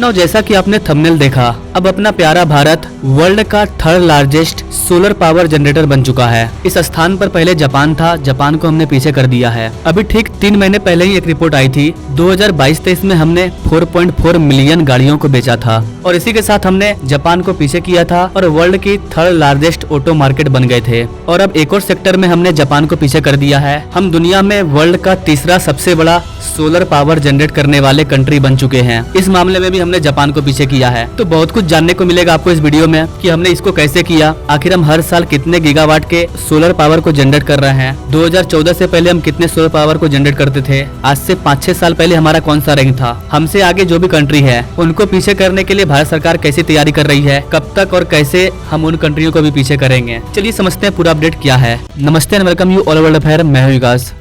नौ जैसा कि आपने थंबनेल देखा, अब अपना प्यारा भारत वर्ल्ड का third largest solar power generator बन चुका है। इस स्थान पर पहले जापान था, जापान को हमने पीछे कर दिया है। अभी ठीक 3 महीने पहले ही एक रिपोर्ट आई थी, 2022-23 में हमने 4.4 मिलियन गाड़ियों को बेचा था और इसी के साथ हमने जापान को पीछे किया था और वर्ल्ड की थर्ड लार्जेस्ट ऑटो मार्केट बन गए थे। और अब एक और सेक्टर में हमने जापान को पीछे कर दिया है। हम दुनिया में वर्ल्ड का तीसरा सबसे बड़ा सोलर पावर जनरेट करने वाले कंट्री बन चुके हैं। इस मामले में भी हमने जापान को पीछे किया है। तो बहुत कुछ जानने को मिलेगा आपको इस वीडियो में कि हमने इसको कैसे किया, आखिर हम हर साल कितने गीगावाट के सोलर पावर को जनरेट कर रहे हैं, 2014 से पहले हम कितने सोलर पावर को जनरेट करते थे, आज से 5-6 साल पहले हमारा कौन सा रैंक था, हमसे आगे जो भी कंट्री है उनको पीछे करने के लिए भारत सरकार कैसी तैयारी कर रही है, कब तक और कैसे हम उन कंट्रियों को भी पीछे करेंगे। चलिए समझते हैं पूरा अपडेट क्या है। नमस्ते and welcome you all world affair, मैं हूं विकास।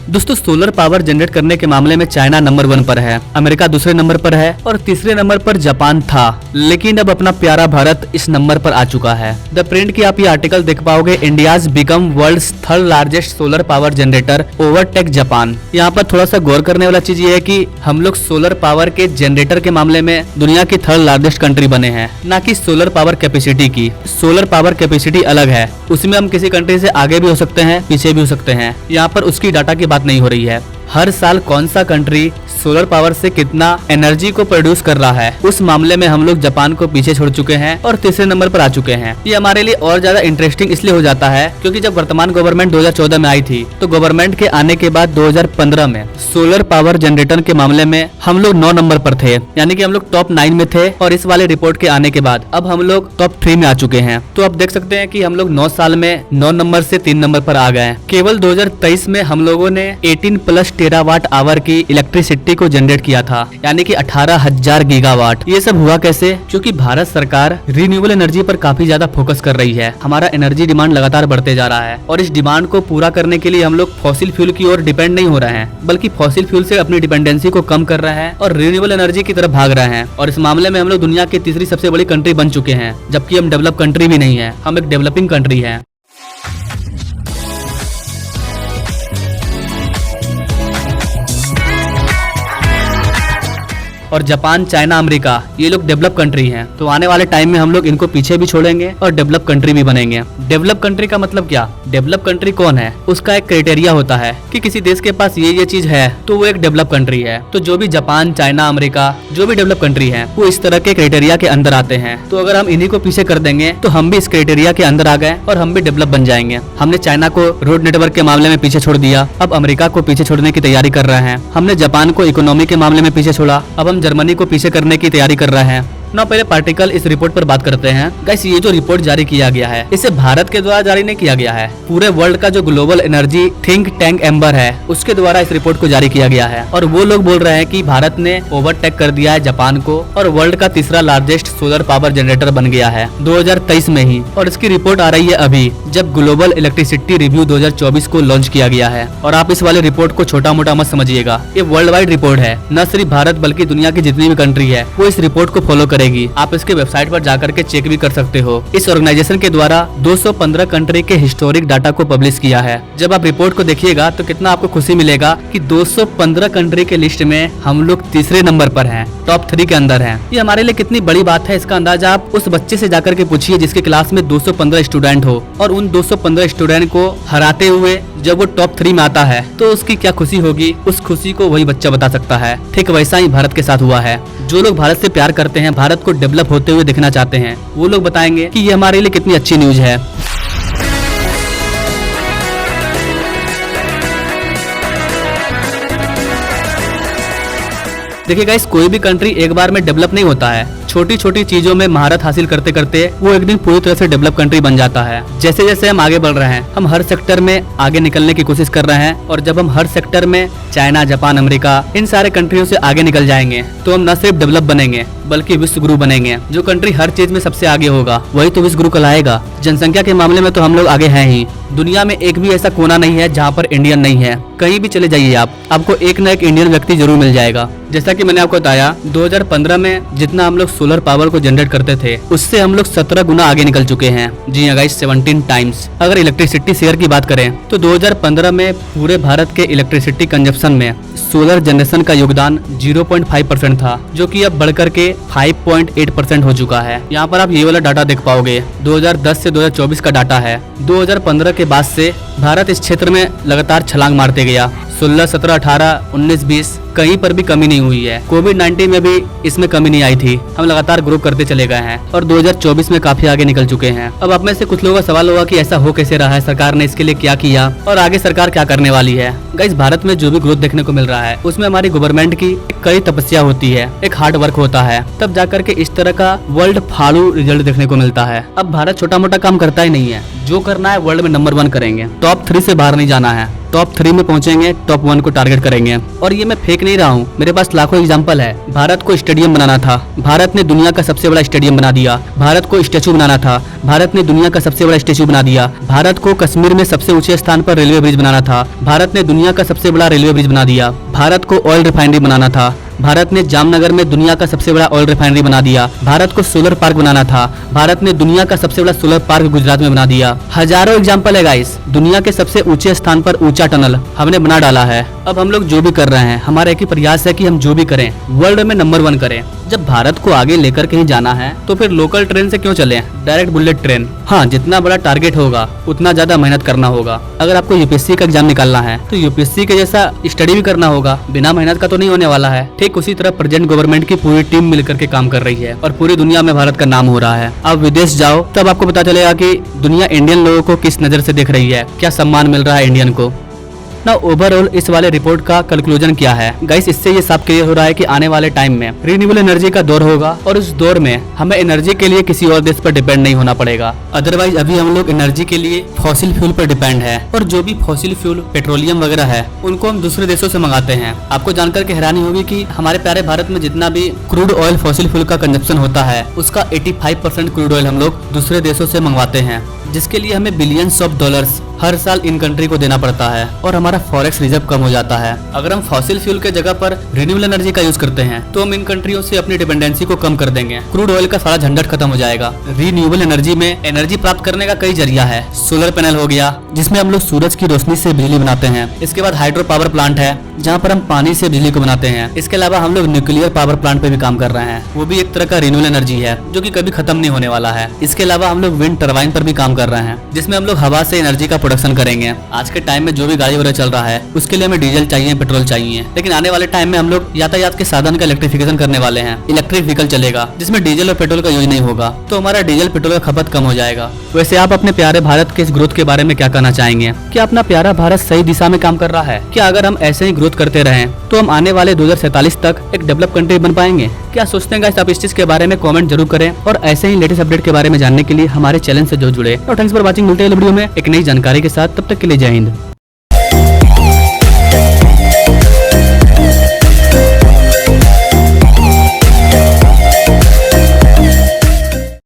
दोस्तों, सोलर पावर जनरेट करने के मामले में चाइना नंबर 1 पर है, अमेरिका दूसरे नंबर पर है और तीसरे नंबर पर जापान था। लेकिन अब अपना प्यारा भारत इस नंबर पर आ चुका है। द प्रिंट की आप ये आर्टिकल देख पाओगे, India's become world's third largest solar power generator, overtake Japan. यहाँ पर थोड़ा सा गौर करने वाला चीज ये है कि हम लोग सोलर पावर के जनरेटर के मामले में दुनिया की थर्ड लार्जेस्ट कंट्री बने हैं, ना कि सोलर पावर कैपेसिटी की। सोलर पावर कैपेसिटी अलग है, उसमें हम किसी कंट्री से आगे भी हो सकते हैं, पीछे भी हो सकते हैं। यहाँ पर उसकी डाटा की बात नहीं हो रही है। हर साल कौन सा कंट्री सोलर पावर से कितना एनर्जी को प्रोड्यूस कर रहा है, उस मामले में हम लोग जापान को पीछे छोड़ चुके हैं और तीसरे नंबर पर आ चुके हैं। ये हमारे लिए और ज्यादा इंटरेस्टिंग इसलिए हो जाता है क्योंकि जब वर्तमान गवर्नमेंट 2014 में आई थी तो गवर्नमेंट के आने के बाद 2015 में सोलर पावर जनरेटर के मामले में हम लोग 9 नंबर पर थे, यानी कि हम लोग टॉप 9 में थे। और इस वाले रिपोर्ट के आने के बाद अब हम लोग टॉप 3 में आ चुके हैं। तो अब देख सकते हैं कि हम लोग 9 साल में 9 नंबर से 3 नंबर पर आ गए। केवल 2023 में हम लोगों ने 18+ टेरावाट आवर की इलेक्ट्रिसिटी को जनरेट किया था, यानी कि 18,000 गीगावाट। ये सब हुआ कैसे? क्योंकि भारत सरकार रिन्यूएबल एनर्जी पर काफी ज्यादा फोकस कर रही है। हमारा एनर्जी डिमांड लगातार बढ़ते जा रहा है और इस डिमांड को पूरा करने के लिए हम लोग फॉसिल फ्यूल की ओर डिपेंड नहीं हो रहे हैं, बल्कि फॉसिल फ्यूल से अपनी डिपेंडेंसी को कम कर रहे हैं और रिन्यूएबल एनर्जी की तरफ भाग रहे हैं। और इस मामले में हम लोग दुनिया की तीसरी सबसे बड़ी कंट्री बन चुके हैं, जबकि हम डेवलप कंट्री भी नहीं है, हम एक डेवलपिंग कंट्री है। और जापान, चाइना, अमेरिका ये लोग डेवलप कंट्री हैं। तो आने वाले टाइम में हम लोग इनको पीछे भी छोड़ेंगे और डेवलप कंट्री भी बनेंगे। डेवलप कंट्री का मतलब क्या? डेवलप कंट्री कौन है? उसका एक क्राइटेरिया होता है कि किसी देश के पास ये चीज है तो वो एक डेवलप कंट्री है। तो जो भी जापान, चाइना, अमेरिका जो भी डेवलप कंट्री है वो इस तरह के क्राइटेरिया के अंदर आते हैं। तो अगर हम इन्हीं को पीछे कर देंगे तो हम भी इस क्राइटेरिया के अंदर आ गए और हम भी डेवलप बन जाएंगे। हमने चाइना को रोड नेटवर्क के मामले में पीछे छोड़ दिया, अब अमेरिका को पीछे छोड़ने की तैयारी कर रहे हैं। हमने जापान को इकोनॉमी के मामले में पीछे छोड़ा, अब हम जर्मनी को पीछे करने की तैयारी कर रहे हैं। ना पहले पार्टिकल इस रिपोर्ट पर बात करते हैं। गाइस, ये जो रिपोर्ट जारी किया गया है इसे भारत के द्वारा जारी नहीं किया गया है, पूरे वर्ल्ड का जो global energy think tank amber है उसके द्वारा इस रिपोर्ट को जारी किया गया है। और वो लोग बोल रहे हैं कि भारत ने ओवरटेक कर दिया है जापान को और वर्ल्ड का तीसरा लार्जेस्ट सोलर पावर जनरेटर बन गया है 2023 में ही। और इसकी रिपोर्ट आ रही है अभी जब ग्लोबल इलेक्ट्रिसिटी रिव्यू 2024 को लॉन्च किया गया है। और आप इस वाले रिपोर्ट को छोटा मोटा मत समझिएगा, ये वर्ल्ड वाइड रिपोर्ट है, न सिर्फ भारत बल्कि दुनिया की जितनी भी कंट्री है वो इस रिपोर्ट को फॉलो करेगी। आप इसके वेबसाइट पर जाकर के चेक भी कर सकते हो। इस ऑर्गेनाइजेशन के द्वारा 215 कंट्री के हिस्टोरिक डाटा को पब्लिश किया है। जब आप रिपोर्ट को देखिएगा तो कितना आपको खुशी मिलेगा कि 215 कंट्री के लिस्ट में हम लोग तीसरे नंबर पर हैं, टॉप 3 के अंदर हैं। ये हमारे लिए कितनी बड़ी बात है, इसका अंदाजा आप उस बच्चे से जाकर के पूछिए जिसके क्लास में 215 स्टूडेंट हो और उन 215 स्टूडेंट को हराते हुए जब वो टॉप 3 में आता है तो उसकी क्या खुशी होगी, उस खुशी को वही बच्चा बता सकता है। ठीक वैसा ही भारत के साथ हुआ है। जो लोग भारत से प्यार करते हैं, भारत को डेवलप होते हुए देखना चाहते हैं, वो लोग बताएंगे कि ये हमारे लिए कितनी अच्छी न्यूज है। देखिए गाइस, कोई भी कंट्री एक बार में डेवलप नहीं होता है। छोटी छोटी चीजों में महारत हासिल करते करते वो एक दिन पूरी तरह से डेवलप कंट्री बन जाता है। जैसे जैसे हम आगे बढ़ रहे हैं, हम हर सेक्टर में आगे निकलने की कोशिश कर रहे हैं और जब हम हर सेक्टर में चाइना, जापान, अमेरिका इन सारे कंट्रियों से आगे निकल जाएंगे तो हम न सिर्फ डेवलप बनेंगे बल्कि विश्व गुरु बनेंगे। जो कंट्री हर चीज में सबसे आगे होगा वही तो विश्व गुरु कहलाएगा। जनसंख्या के मामले में तो हम लोग आगे हैं ही। दुनिया में एक भी ऐसा कोना नहीं है जहाँ पर इंडियन नहीं है। कहीं भी चले जाइए आप, आपको एक न एक इंडियन व्यक्ति जरूर मिल जाएगा। जैसा कि मैंने आपको बताया 2015 में जितना हम लोग सोलर पावर को जनरेट करते थे उससे हम लोग 17 गुना आगे निकल चुके हैं। जी हाँ गाइस, 17 टाइम्स। अगर इलेक्ट्रिसिटी शेयर की बात करें तो 2015 में पूरे भारत के इलेक्ट्रिसिटी कंजप्शन में सोलर जनरेशन का योगदान 0.5% था, जो कि अब बढ़कर के 5.8% हो चुका है। यहाँ पर आप ये वाला डाटा देख पाओगे, 2010 से 2024 का डाटा है। 2015 के बाद से भारत इस क्षेत्र में लगातार छलांग मारते गया। 16, 17, 18, 19, 20 कहीं पर भी कमी नहीं हुई है। कोविड-19 में भी इसमें कमी नहीं आई थी। हम लगातार ग्रो करते चले गए हैं और 2024 में काफी आगे निकल चुके हैं। अब आप में से कुछ लोगों का सवाल होगा कि ऐसा हो कैसे रहा है, सरकार ने इसके लिए क्या किया और आगे सरकार क्या करने वाली है। गाइस, भारत में जो भी ग्रोथ देखने को मिल रहा है उसमें हमारी गवर्नमेंट की कई तपस्या होती है, एक हार्ड वर्क होता है, तब जाकर के इस तरह का वर्ल्ड फाड़ू रिजल्ट देखने को मिलता है। अब भारत छोटा मोटा काम करता ही नहीं है, जो करना है वर्ल्ड में नंबर 1 करेंगे। टॉप 3 से बाहर नहीं जाना है, टॉप 3 में पहुंचेंगे, टॉप 1 को टारगेट करेंगे। और ये मैं फेक नहीं रहा हूँ, मेरे पास लाखों एग्जांपल है। भारत को स्टेडियम बनाना था, भारत ने दुनिया का सबसे बड़ा स्टेडियम बना दिया। भारत को स्टैचू बनाना था, भारत ने दुनिया का सबसे बड़ा स्टैचू बना दिया। भारत को कश्मीर में सबसे ऊंचे स्थान पर रेलवे ब्रिज बनाना था, भारत ने दुनिया का सबसे बड़ा रेलवे ब्रिज बना दिया। भारत को ऑयल रिफाइनरी बनाना था, भारत ने जामनगर में दुनिया का सबसे बड़ा ऑयल रिफाइनरी बना दिया। भारत को सोलर पार्क बनाना था, भारत ने दुनिया का सबसे बड़ा सोलर पार्क गुजरात में बना दिया। हजारों एग्जांपल है गाइस। दुनिया के सबसे ऊंचे स्थान पर ऊंचा टनल हमने बना डाला है। अब हम लोग जो भी कर रहे हैं, हमारा एक ही प्रयास है कि हम जो भी करें वर्ल्ड में नंबर 1 करें। जब भारत को आगे लेकर कहीं जाना है तो फिर लोकल ट्रेन से क्यों चले, डायरेक्ट बुलेट ट्रेन। हाँ, जितना बड़ा टारगेट होगा उतना ज्यादा मेहनत करना होगा। अगर आपको यूपीएससी का एग्जाम निकालना है तो यूपीएससी के जैसा स्टडी भी करना होगा, बिना मेहनत का तो नहीं होने वाला है। ठीक उसी तरह प्रेजेंट गवर्नमेंट की पूरी टीम मिलकर के काम कर रही है और पूरी दुनिया में भारत का नाम हो रहा है। आप विदेश जाओ तब आपको पता चलेगा कि दुनिया इंडियन लोगों को किस नजर से देख रही है, क्या सम्मान मिल रहा है इंडियन को। ना ओवरऑल इस वाले रिपोर्ट का कंक्लूजन क्या है गाइस, इससे ये साफ क्लियर हो रहा है कि आने वाले टाइम में रिन्यूएबल एनर्जी का दौर होगा और उस दौर में हमें एनर्जी के लिए किसी और देश पर डिपेंड नहीं होना पड़ेगा। अदरवाइज अभी हम लोग एनर्जी के लिए फॉसिल फ्यूल पर डिपेंड है और जो भी फॉसिल फ्यूल पेट्रोलियम वगैरह है उनको हम दूसरे देशों से मंगाते हैं। आपको जानकर के हैरानी होगी कि हमारे प्यारे भारत में जितना भी क्रूड ऑयल फॉसिल फ्यूल का कंजप्शन होता है उसका 85% क्रूड ऑयल हम लोग दूसरे देशों से मंगवाते हैं, जिसके लिए हमें बिलियंस ऑफ डॉलर्स हर साल इन कंट्री को देना पड़ता है और हमारा फॉरेक्स रिजर्व कम हो जाता है। अगर हम फॉसिल फ्यूल के जगह पर रिन्यूएबल एनर्जी का यूज करते हैं तो हम इन कंट्रियों से अपनी डिपेंडेंसी को कम कर देंगे। क्रूड ऑयल का सारा झंझट खत्म हो जाएगा। रिन्यूएबल एनर्जी में एनर्जी प्राप्त करने का कई जरिया है। सोलर पैनल हो गया जिसमें हम लोग सूरज की रोशनी से बिजली बनाते हैं। इसके बाद हाइड्रो पावर प्लांट है जहाँ पर हम पानी से बिजली को बनाते हैं। इसके अलावा हम लोग न्यूक्लियर पावर प्लांट पे भी काम कर रहे हैं, वो भी एक तरह का रिन्यूएबल एनर्जी है जो कि कभी खत्म नहीं होने वाला है। इसके अलावा हम लोग विंड टरबाइन पर भी काम कर रहे हैं जिसमें हम लोग हवा से एनर्जी का प्रोडक्शन करेंगे। आज के टाइम में जो भी गाड़ी वगैरह चल रहा है उसके लिए हमें डीजल चाहिए, पेट्रोल चाहिए, लेकिन आने वाले टाइम में हम लोग यातायात के साधन का इलेक्ट्रिफिकेशन करने वाले हैं। इलेक्ट्रिक व्हीकल चलेगा जिसमें डीजल और पेट्रोल का यूज नहीं होगा, तो हमारा डीजल पेट्रोल का खपत कम हो जाएगा। वैसे आप अपने प्यारे भारत के इस ग्रोथ के बारे में क्या कहना चाहेंगे? क्या अपना प्यारा भारत सही दिशा में काम कर रहा है? क्या अगर हम ऐसे ही ग्रोथ करते रहें तो हम आने वाले 2047 तक एक डेवलप कंट्री बन पाएंगे? क्या सोचते हैं गाइस? आप इस चीज के बारे में कमेंट जरूर करें और ऐसे ही लेटेस्ट अपडेट के बारे में जानने के लिए हमारे चैनल से जरूर जुड़े। और थैंक्स फॉर वाचिंग। मिलते हैं वीडियो में एक नई जानकारी के साथ, तब तक के लिए जय हिंद।